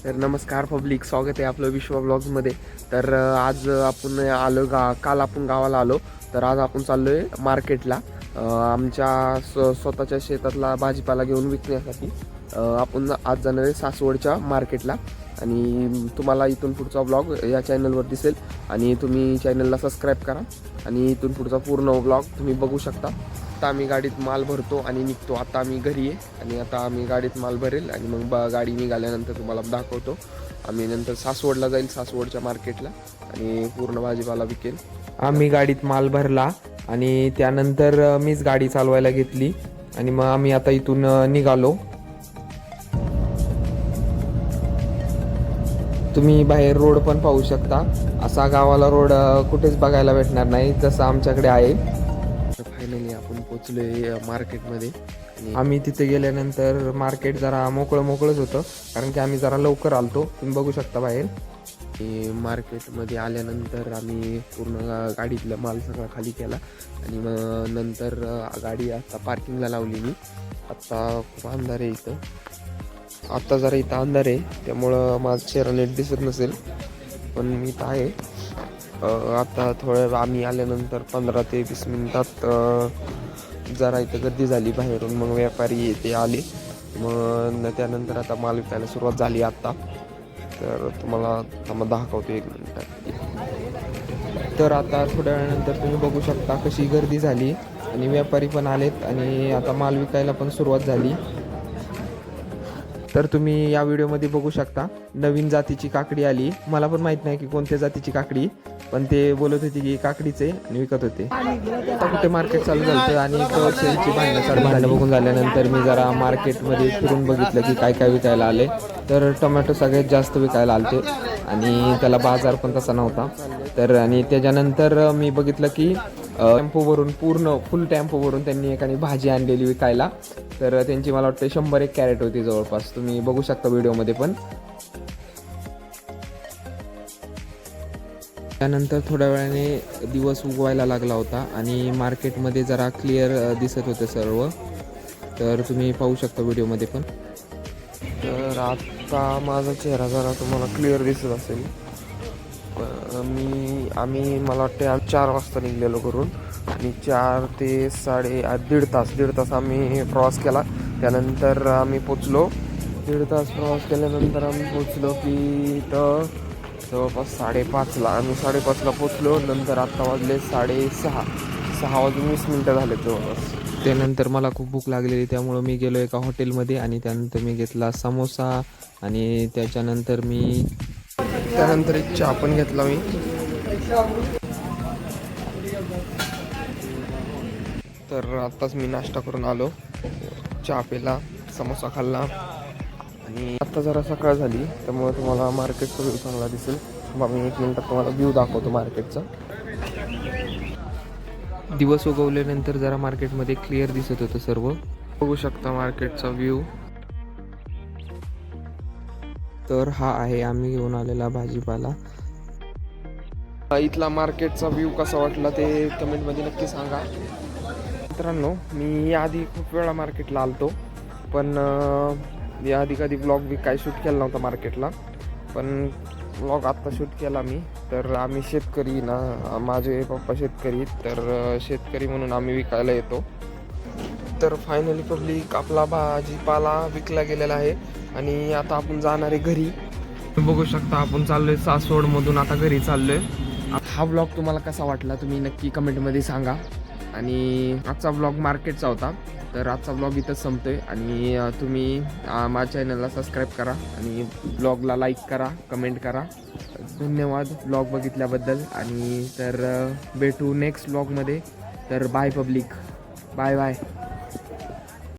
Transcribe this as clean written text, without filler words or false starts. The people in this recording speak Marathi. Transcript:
तर नमस्कार पब्लिक, स्वागत आहे आपलं विश्व ब्लॉग्समध्ये. तर आज आपण आलो काल आपण गावाला आलो. तर आज आपण चाललो आहे मार्केटला, आमच्या स्वतःच्या शेतातला भाजीपाला घेऊन विकण्यासाठी. आपण आज जाणार आहे सासवडच्या मार्केटला आणि तुम्हाला इथून पुढचा ब्लॉग या चॅनलवर दिसेल आणि तुम्ही चॅनलला सबस्क्राईब करा आणि इथून पुढचा पूर्ण ब्लॉग तुम्ही बघू शकता. आता आम्ही गाडीत माल भरतो आणि निघतो. आता आम्ही घरी आहे आणि आता आम्ही गाडीत माल भरेल आणि मग गाडी निघाल्यानंतर तुम्हाला दाखवतो. आम्ही नंतर सासवडला जाईल, सासवडच्या मार्केटला, आणि पूर्ण भाजीपाला विकेल. आम्ही गाडीत माल भरला आणि त्यानंतर मीच गाडी चालवायला घेतली आणि मग आम्ही आता इथून निघालो. तुम्ही बाहेर रोड पण पाहू शकता. असा गावाला रोड कुठेच बघायला भेटणार नाही जसं आमच्याकडे आहे. फायनली आपण पोचलोय मार्केटमध्ये. आम्ही तिथे गेल्यानंतर मार्केट जरा मोकळंच होतं, कारण की आम्ही जरा लवकर आलतो. तुम्ही बघू शकता बाहेर. मार्केटमध्ये आल्यानंतर आम्ही पूर्ण गाडीतला माल सगळा खाली केला आणि मग नंतर गाडी आता पार्किंगला लावली. मी आत्ता खूप अंधार आहे इथं, आत्ता जरा इथं अंधार आहे त्यामुळं माझा चेहरा नीट दिसत नसेल, पण मी इथं आहे. आता थोडं आम्ही आल्यानंतर 15 ते 20 मिनिटात जरा इथं गर्दी झाली बाहेरून. मग व्यापारी ते आले, मग त्यानंतर आता माल विकायला सुरुवात झाली आत्ता. तर तुम्हाला दाखवतो 1 मिनिट. तर आता थोड्या वेळानंतर तुम्ही बघू शकता कशी गर्दी झाली आणि व्यापारी पण आलेत आणि आता माल विकायला पण सुरुवात झाली. तर तुम्ही या व्हिडिओमध्ये बघू शकता नवीन जातीची काकडी आली. मला पण माहित नाही की कोणत्या जातीची काकडी, पण ते बोलत होते की काकडीचे आणि विकत होते. आता कुठे मार्केट चालू झालं आणि शेळीची भांडणं बघून झाल्यानंतर मी जरा मार्केटमध्ये फिरून बघितलं की काय काय विकायला आले. तर टोमॅटो सगळ्यात जास्त विकायला आलते आणि त्याला बाजार पण तसा नव्हता. तर आणि त्याच्यानंतर मी बघितलं की टेम्पोवरून पूर्ण फुल टेम्पोवरून त्यांनी एकाने भाजी आणलेली विकायला. तर त्यांची मला वाटतं 100-1 कॅरेट होती जवळपास. तुम्ही बघू शकता व्हिडिओमध्ये पण. त्यानंतर थोड्या वेळाने दिवस उगवायला लागला होता आणि मार्केटमध्ये जरा क्लिअर दिसत होते सर्व. तर तुम्ही पाहू शकता व्हिडिओमध्ये पण. तर आता माझा चेहरा जरा तुम्हाला क्लिअर दिसत असेल. मला वाटते 4 वाजता निघलेलो करून आणि 4 ते 1.5 तास आम्ही प्रवास केला. त्यानंतर आम्ही पोचलो. 1.5 तास प्रवास केल्यानंतर आम्ही पोचलो की इथं जवळपास 5:30ला. आम्ही 5:30ला पोचलो. नंतर आत्ता वाजले 6:30 वाजून 20 मिनटं झाले जवळपास. त्यानंतर मला खूप भूक लागलेली, त्यामुळं मी गेलो एका हॉटेलमध्ये आणि त्यानंतर मी घेतला समोसा आणि त्याच्यानंतर एक चहा पण घेतला मी. तर आत्ताच मी नाश्ता करून आलो, चहा पिला, समोसा खाल्ला आणि आत्ता जरा सकाळ झाली त्यामुळे तुम्हाला मार्केटचा व्ह्यू चांगला दिसेल. मग मी 1 मिनिटात तुम्हाला व्ह्यू दाखवतो मार्केटचा. दिवस उगवल्यानंतर जरा मार्केटमध्ये क्लिअर दिसत होतं सर्व. बघू शकता मार्केटचा व्ह्यू. तर हा आहे आम्ही घेऊन आलेला भाजीपाला. इथला मार्केटचा व्ह्यू कसा वाटला ते कमेंटमध्ये नक्की सांगा. मित्रांनो, मी याआधी खूप वेळा मार्केटला आलतो, पण याआधी कधी ब्लॉग काय शूट केला नव्हता मार्केटला, पण ब्लॉग आत्ता शूट केला मी. तर आम्ही शेतकरी ना, माझे पप्पा शेतकरी, तर शेतकरी म्हणून आम्ही विकायला येतो. तर फायनली पब्लिक आपला भाजीपाला विकला गेलेला आहे आणि आता आपण जाणार आहे घरी. बघू शकता आपण चाललोय सासवडमधून आता घरी चाललोय. हा ब्लॉग तुम्हाला कसा वाटला तुम्ही नक्की कमेंटमध्ये सांगा. आणि आजचा ब्लॉग मार्केटचा होता. तर आजचा ब्लॉग इथंच संपतोय आणि तुम्ही माझ्या चॅनलला सबस्क्राईब करा आणि ब्लॉगला लाईक करा, कमेंट करा. धन्यवाद ब्लॉग बघितल्याबद्दल. आणि तर भेटू नेक्स्ट ब्लॉगमध्ये. तर बाय पब्लिक, बाय बाय.